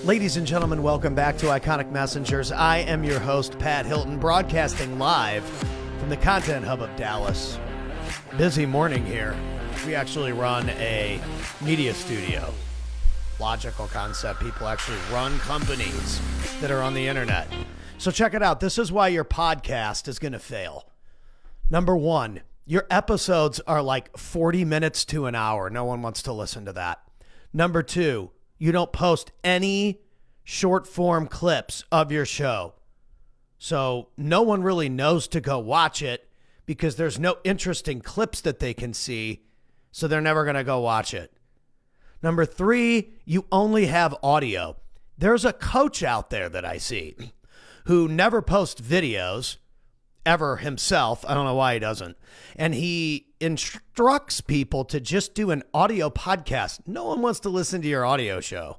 Ladies and gentlemen, welcome back to Iconic Messengers. I am your host, Pat Hilton, broadcasting live from the Content Hub of Dallas. Busy morning here. We actually run a media studio. Logical concept. People actually run companies that are on the internet. So check it out. This is why your podcast is going to fail. Number one, your episodes are like 40 minutes to an hour. No one wants to listen to that. Number two, you don't post any short form clips of your show. So no one really knows to go watch it because there's no interesting clips that they can see. So they're never going to go watch it. Number three, you only have audio. There's a coach out there that I see who never posts videos ever himself. I don't know why he doesn't. And he instructs people to just do an audio podcast. No one wants to listen to your audio show.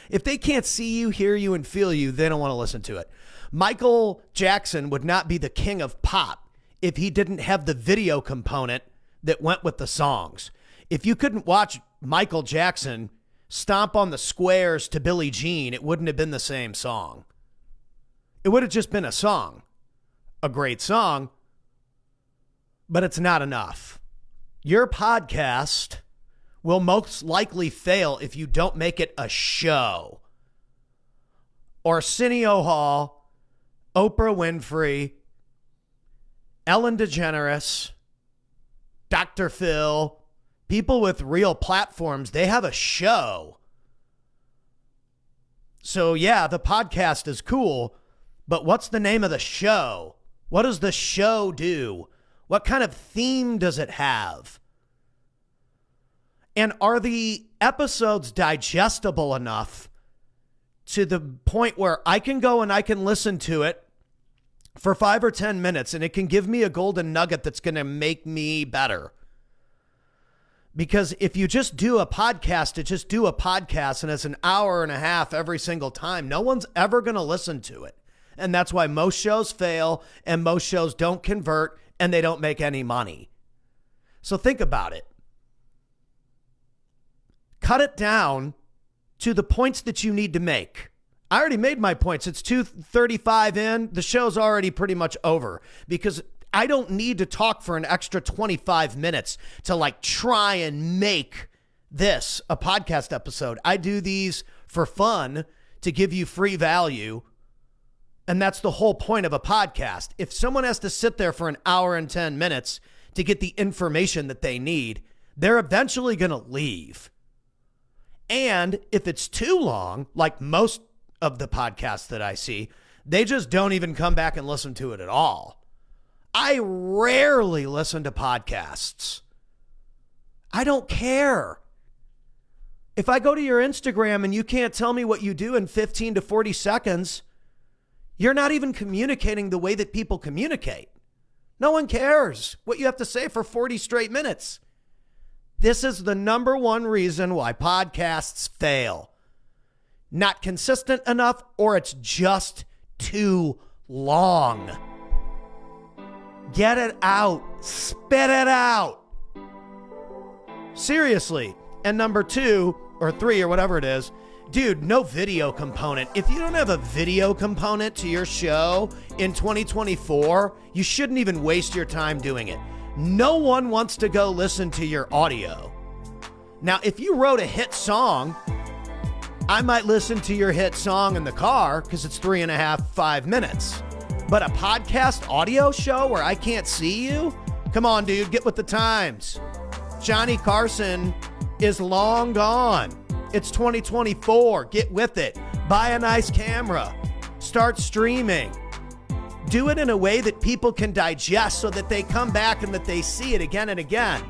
If they can't see you, hear you, and feel you, they don't want to listen to it. Michael Jackson would not be the king of pop if he didn't have the video component that went with the songs. If you couldn't watch Michael Jackson stomp on the squares to Billie Jean, it wouldn't have been the same song. It would have just been a song. A great song, but it's not enough. Your podcast will most likely fail if you don't make it a show. Arsenio Hall, Oprah Winfrey, Ellen DeGeneres, Dr. Phil, people with real platforms, they have a show. So yeah, the podcast is cool, but what's the name of the show? What does the show do? What kind of theme does it have? And are the episodes digestible enough to the point where I can go and I can listen to it for 5 or 10 minutes and it can give me a golden nugget that's going to make me better? Because if you just do a podcast to just do a podcast and it's an hour and a half every single time, no one's ever going to listen to it. And that's why most shows fail and most shows don't convert and they don't make any money. So think about it. Cut it down to the points that you need to make. I already made my points. It's 2:35 in. The show's already pretty much over because I don't need to talk for an extra 25 minutes to like try and make this a podcast episode. I do these for fun to give you free value. And that's the whole point of a podcast. If someone has to sit there for an hour and 10 minutes to get the information that they need, they're eventually going to leave. And if it's too long, like most of the podcasts that I see, they just don't even come back and listen to it at all. I rarely listen to podcasts. I don't care. If I go to your Instagram and you can't tell me what you do in 15 to 40 seconds, you're not even communicating the way that people communicate. No one cares what you have to say for 40 straight minutes. This is the number one reason why podcasts fail. Not consistent enough, or it's just too long. Get it out. Spit it out. Seriously. And number two, or three, or whatever it is, dude, no video component. If you don't have a video component to your show in 2024, you shouldn't even waste your time doing it. No one wants to go listen to your audio. Now, if you wrote a hit song, I might listen to your hit song in the car because it's 3.5, 5 minutes. But a podcast audio show where I can't see you? Come on, dude, get with the times. Johnny Carson is long gone. It's 2024. Get with it. Buy a nice camera. Start streaming. Do it in a way that people can digest so that they come back and that they see it again and again.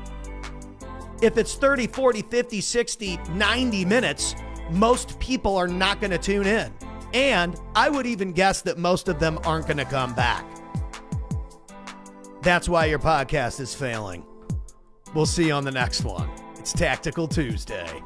If it's 30, 40, 50, 60, 90 minutes, most people are not going to tune in. And I would even guess that most of them aren't going to come back. That's why your podcast is failing. We'll see you on the next one. It's Tactical Tuesday.